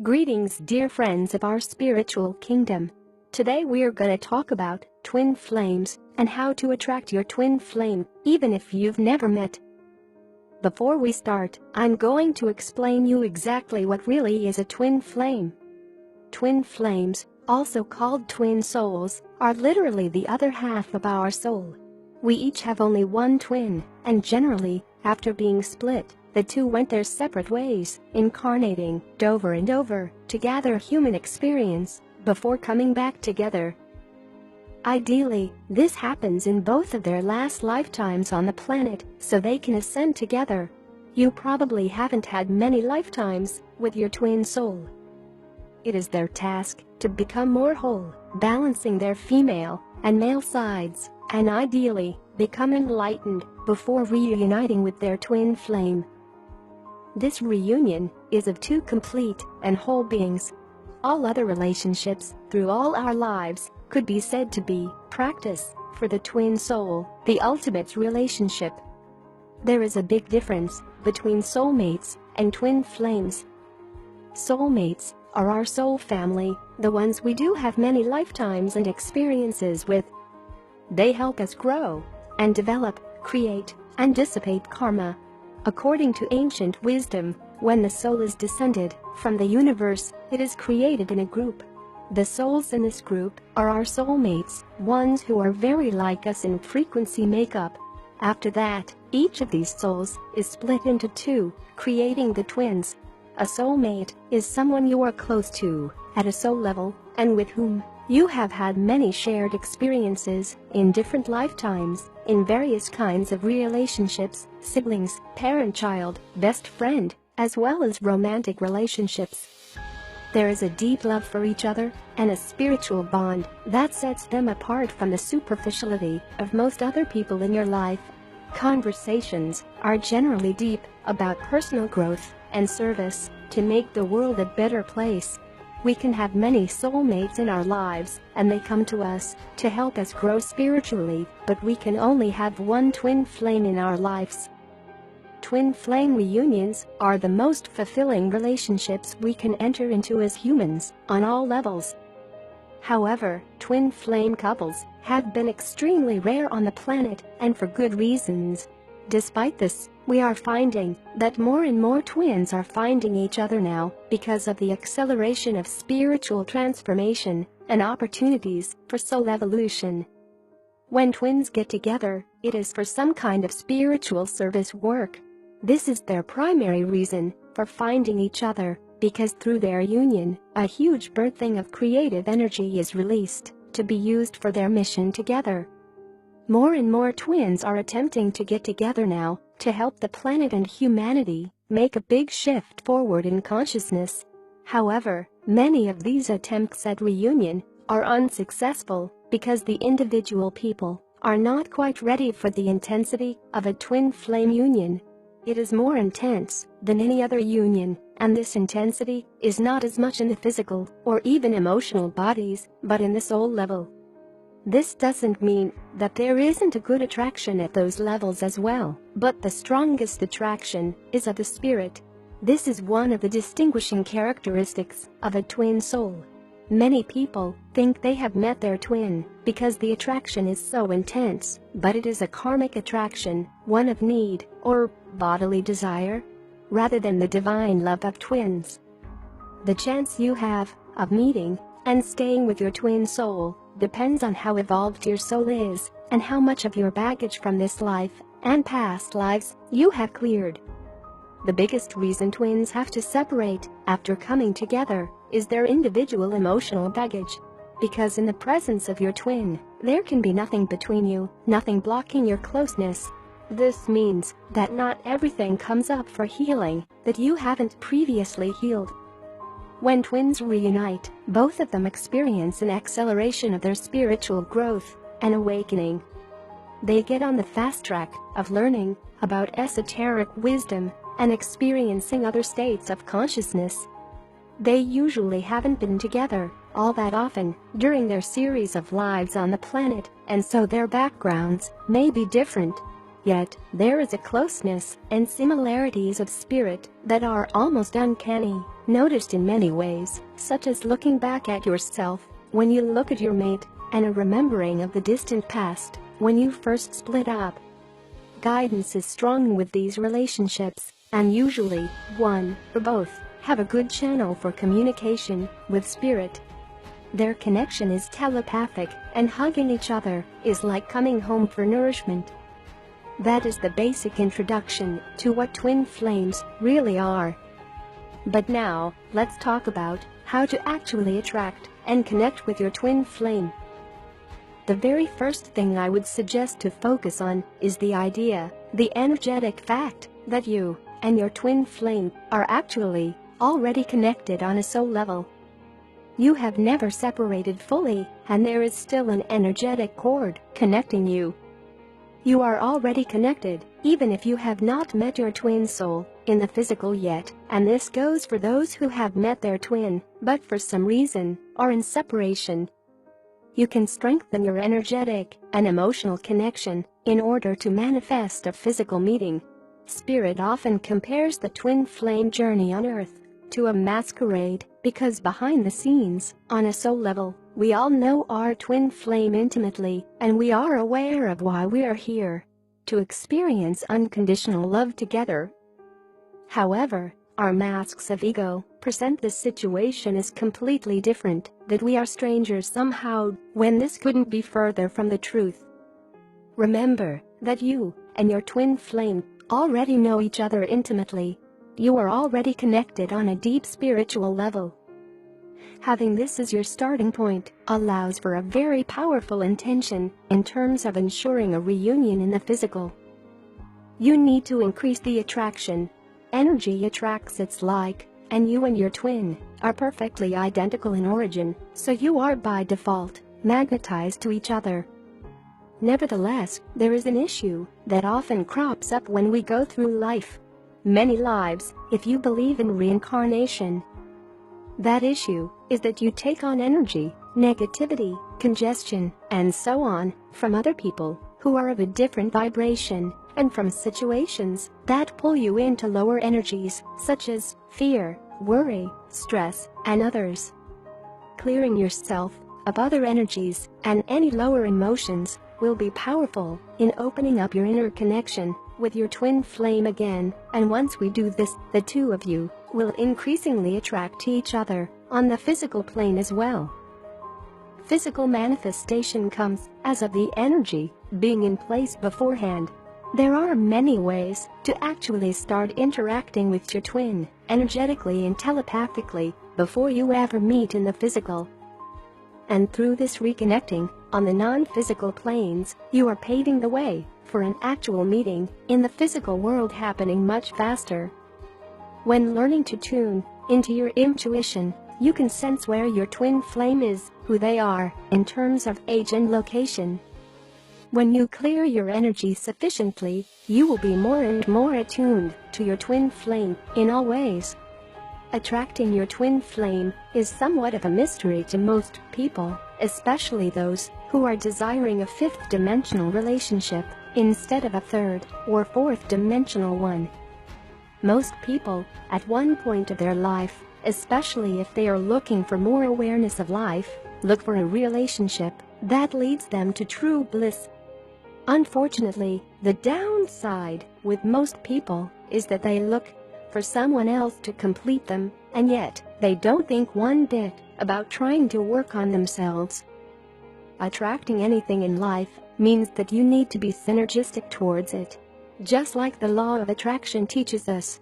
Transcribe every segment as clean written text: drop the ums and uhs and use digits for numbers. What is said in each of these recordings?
Greetings, dear friends of our spiritual kingdom. Today we are going to talk about twin flames and how to attract your twin flame even if you've never met. Before we start, I'm going to explain you exactly what really is a twin flame. Twin flames, also called twin souls, are literally the other half of our soul. We each have only one twin, and generally, after being split, the two went their separate ways, incarnating over and over to gather human experience before coming back together. Ideally, this happens in both of their last lifetimes on the planet so they can ascend together. You probably haven't had many lifetimes with your twin soul. It is their task to become more whole, balancing their female and male sides, and ideally, become enlightened before reuniting with their twin flame. This reunion is of two complete and whole beings. All other relationships, through all our lives, could be said to be practice for the twin soul, the ultimate relationship. There is a big difference between soulmates and twin flames. Soulmates are our soul family, the ones we do have many lifetimes and experiences with. They help us grow and develop, create, and dissipate karma. According to ancient wisdom, when the soul is descended from the universe, it is created in a group. The souls in this group are our soulmates, ones who are very like us in frequency makeup. After that, each of these souls is split into two, creating the twins. A soulmate is someone you are close to at a soul level and with whom you have had many shared experiences in different lifetimes, in various kinds of relationships, siblings, parent-child, best friend, as well as romantic relationships. There is a deep love for each other and a spiritual bond that sets them apart from the superficiality of most other people in your life. Conversations are generally deep about personal growth and service to make the world a better place. We can have many soulmates in our lives, and they come to us to help us grow spiritually, but we can only have one twin flame in our lives. Twin flame reunions are the most fulfilling relationships we can enter into as humans, on all levels. However, twin flame couples have been extremely rare on the planet, and for good reasons. Despite this, we are finding that more and more twins are finding each other now because of the acceleration of spiritual transformation and opportunities for soul evolution. When twins get together, it is for some kind of spiritual service work. This is their primary reason for finding each other, because through their union, a huge birthing of creative energy is released to be used for their mission together. More and more twins are attempting to get together now to help the planet and humanity make a big shift forward in consciousness. However, many of these attempts at reunion are unsuccessful because the individual people are not quite ready for the intensity of a twin flame union. It is more intense than any other union, and this intensity is not as much in the physical or even emotional bodies, but in the soul level. This doesn't mean that there isn't a good attraction at those levels as well, but the strongest attraction is of the spirit. This is one of the distinguishing characteristics of a twin soul. Many people think they have met their twin because the attraction is so intense, but it is a karmic attraction, one of need or bodily desire, rather than the divine love of twins. The chance you have of meeting and staying with your twin soul depends on how evolved your soul is and how much of your baggage from this life and past lives you have cleared. The biggest reason twins have to separate after coming together is their individual emotional baggage. Because in the presence of your twin, there can be nothing between you, nothing blocking your closeness. This means that not everything comes up for healing that you haven't previously healed. When twins reunite, both of them experience an acceleration of their spiritual growth and awakening. They get on the fast track of learning about esoteric wisdom and experiencing other states of consciousness. They usually haven't been together all that often during their series of lives on the planet, and so their backgrounds may be different. Yet, there is a closeness and similarities of spirit that are almost uncanny, noticed in many ways, such as looking back at yourself when you look at your mate, and a remembering of the distant past when you first split up. Guidance is strong with these relationships, and usually, one or both have a good channel for communication with spirit. Their connection is telepathic, and hugging each other is like coming home for nourishment. That is the basic introduction to what twin flames really are. But now, let's talk about how to actually attract and connect with your twin flame. The very first thing I would suggest to focus on is the idea, the energetic fact, that you and your twin flame are actually already connected on a soul level. You have never separated fully, and there is still an energetic cord connecting you. You are already connected, even if you have not met your twin soul in the physical yet, and this goes for those who have met their twin, but for some reason are in separation. You can strengthen your energetic and emotional connection in order to manifest a physical meeting. Spirit often compares the twin flame journey on Earth to a masquerade, because behind the scenes, on a soul level, we all know our twin flame intimately, and we are aware of why we are here: to experience unconditional love together. However, our masks of ego present this situation as completely different, that we are strangers somehow, when this couldn't be further from the truth. Remember that you and your twin flame already know each other intimately. You are already connected on a deep spiritual level. Having this as your starting point allows for a very powerful intention in terms of ensuring a reunion in the physical. You need to increase the attraction. Energy attracts its like, and you and your twin are perfectly identical in origin, so you are by default magnetized to each other. Nevertheless, there is an issue that often crops up when we go through life. Many lives, if you believe in reincarnation. That issue is that you take on energy, negativity, congestion, and so on from other people who are of a different vibration, and from situations that pull you into lower energies such as fear, worry, stress, and others. Clearing yourself of other energies and any lower emotions will be powerful in opening up your inner connection with your twin flame again, and once we do this, the two of you will increasingly attract each other on the physical plane as well. Physical manifestation comes as of the energy being in place beforehand. There are many ways to actually start interacting with your twin energetically and telepathically before you ever meet in the physical. And through this reconnecting on the non-physical planes, you are paving the way for an actual meeting in the physical world happening much faster. When learning to tune into your intuition, you can sense where your twin flame is, who they are, in terms of age and location. When you clear your energy sufficiently, you will be more and more attuned to your twin flame in all ways. Attracting your twin flame is somewhat of a mystery to most people, especially those who are desiring a fifth-dimensional relationship instead of a third or fourth-dimensional one. Most people, at one point of their life, especially if they are looking for more awareness of life, look for a relationship that leads them to true bliss. Unfortunately, the downside with most people is that they look for someone else to complete them, and yet they don't think one bit about trying to work on themselves. Attracting anything in life means that you need to be synergistic towards it, just like the law of attraction teaches us.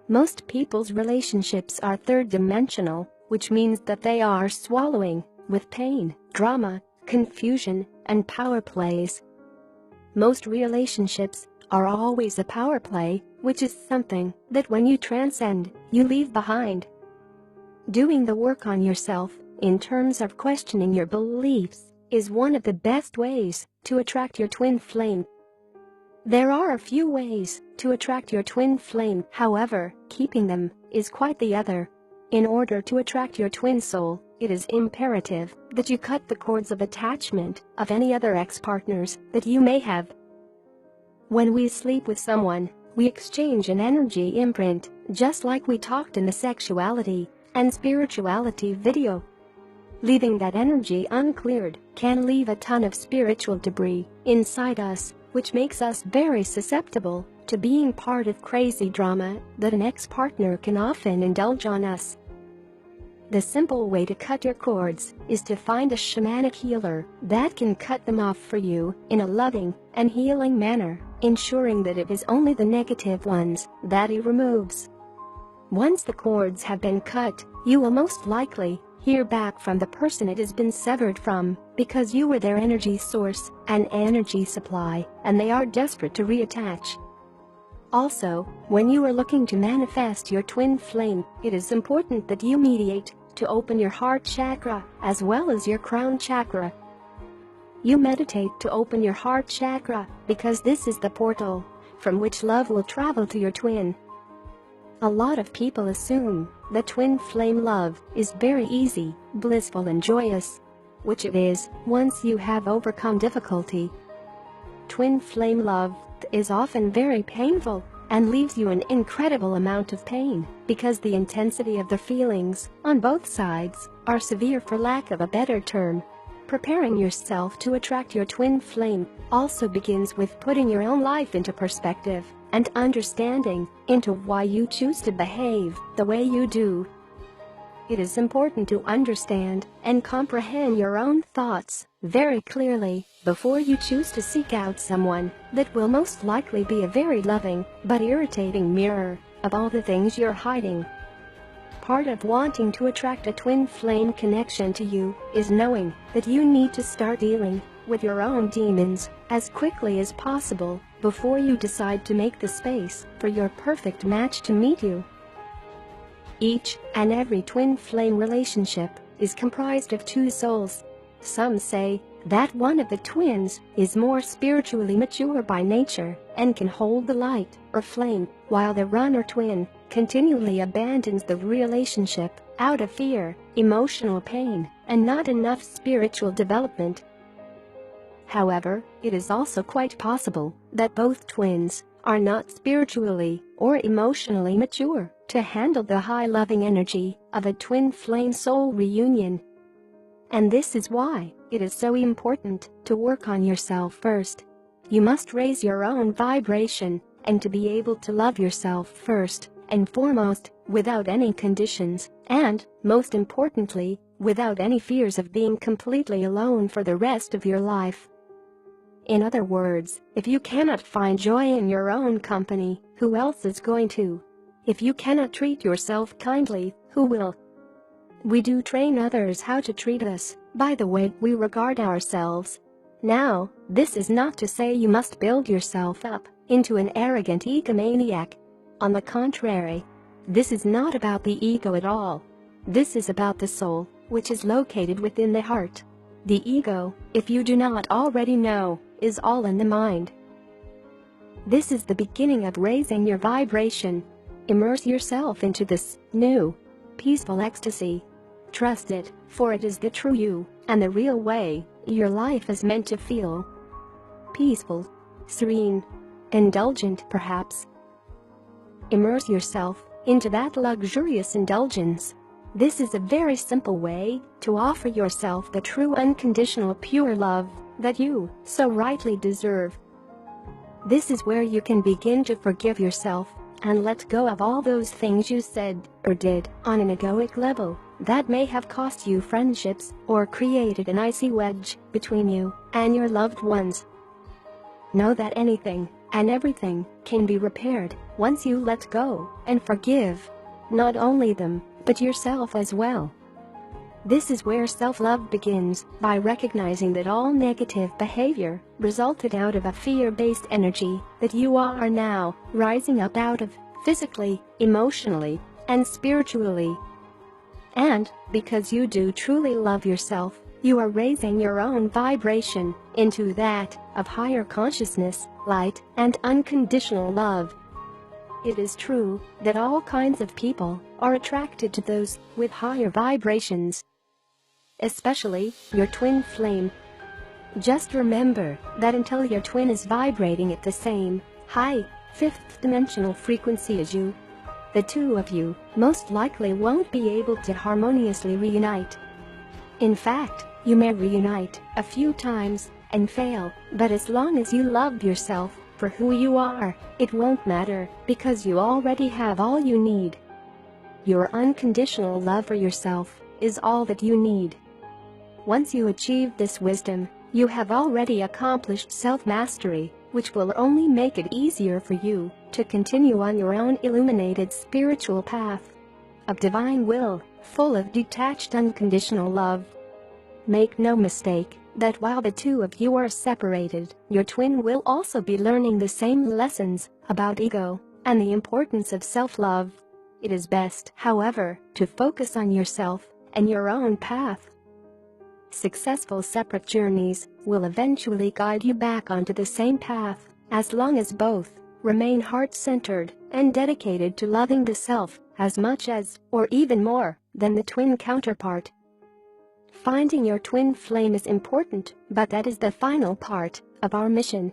Most people's relationships are third-dimensional, which means that they are swallowing with pain, drama, confusion, and power plays. Most relationships are always a power play, which is something that when you transcend, you leave behind. Doing the work on yourself, in terms of questioning your beliefs, is one of the best ways to attract your twin flame. There are a few ways to attract your twin flame, however, keeping them is quite the other. In order to attract your twin soul, it is imperative that you cut the cords of attachment of any other ex-partners that you may have. When we sleep with someone, we exchange an energy imprint, just like we talked in the sexuality and spirituality video. Leaving that energy uncleared can leave a ton of spiritual debris inside us, which makes us very susceptible to being part of crazy drama that an ex-partner can often indulge on us. The simple way to cut your cords is to find a shamanic healer that can cut them off for you in a loving and healing manner, ensuring that it is only the negative ones that he removes. Once the cords have been cut, you will most likely hear back from the person it has been severed from, because you were their energy source and energy supply, and they are desperate to reattach. Also, when you are looking to manifest your twin flame, it is important that you meditate to open your heart chakra as well as your crown chakra. You meditate to open your heart chakra because this is the portal from which love will travel to your twin. A lot of people assume that twin flame love is very easy, blissful and joyous, which it is once you have overcome difficulty. Twin flame love is often very painful and leaves you an incredible amount of pain because the intensity of the feelings on both sides are severe, for lack of a better term. Preparing yourself to attract your twin flame also begins with putting your own life into perspective and understanding into why you choose to behave the way you do. It is important to understand and comprehend your own thoughts very clearly before you choose to seek out someone that will most likely be a very loving but irritating mirror of all the things you're hiding. Part of wanting to attract a twin flame connection to you is knowing that you need to start dealing with your own demons as quickly as possible before you decide to make the space for your perfect match to meet you. Each and every twin flame relationship is comprised of two souls. Some say that one of the twins is more spiritually mature by nature and can hold the light or flame, while the runner twin continually abandons the relationship out of fear, emotional pain, and not enough spiritual development. However, it is also quite possible that both twins are not spiritually or emotionally mature to handle the high loving energy of a twin flame soul reunion. And this is why it is so important to work on yourself first. You must raise your own vibration, and to be able to love yourself first and foremost, without any conditions, and, most importantly, without any fears of being completely alone for the rest of your life. In other words, if you cannot find joy in your own company, who else is going to? If you cannot treat yourself kindly, who will? We do train others how to treat us by the way we regard ourselves. Now, this is not to say you must build yourself up into an arrogant egomaniac. On the contrary, this is not about the ego at all. This is about the soul, which is located within the heart. The ego, if you do not already know, is all in the mind. This is the beginning of raising your vibration. Immerse yourself into this new, peaceful ecstasy. Trust it, for it is the true you and the real way your life is meant to feel. Peaceful, serene, indulgent perhaps. Immerse yourself into that luxurious indulgence. This is a very simple way to offer yourself the true unconditional pure love that you so rightly deserve. This is where you can begin to forgive yourself and let go of all those things you said or did on an egoic level that may have cost you friendships or created an icy wedge between you and your loved ones. Know that anything and everything can be repaired once you let go and forgive, not only them, but yourself as well. This is where self-love begins, by recognizing that all negative behavior resulted out of a fear-based energy that you are now rising up out of, physically, emotionally, and spiritually. And, because you do truly love yourself, you are raising your own vibration into that of higher consciousness, light, and unconditional love. It is true that all kinds of people are attracted to those with higher vibrations, especially your twin flame. Just remember that until your twin is vibrating at the same high, fifth dimensional frequency as you, the two of you most likely won't be able to harmoniously reunite. In fact, you may reunite a few times and fail, but as long as you love yourself for who you are, it won't matter because you already have all you need. Your unconditional love for yourself is all that you need. Once you achieve this wisdom, you have already accomplished self-mastery, which will only make it easier for you to continue on your own illuminated spiritual path of divine will, full of detached unconditional love. Make no mistake that while the two of you are separated, your twin will also be learning the same lessons about ego and the importance of self-love. It is best, however, to focus on yourself and your own path. Successful separate journeys will eventually guide you back onto the same path, as long as both remain heart-centered and dedicated to loving the self as much as, or even more, than the twin counterpart. Finding your twin flame is important, but that is the final part of our mission.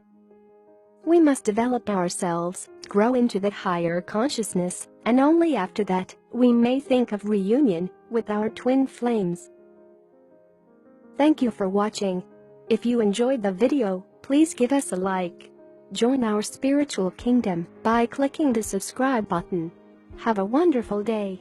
We must develop ourselves, grow into that higher consciousness, and only after that, we may think of reunion with our twin flames. Thank you for watching. If you enjoyed the video, please give us a like. Join our spiritual kingdom by clicking the subscribe button. Have a wonderful day.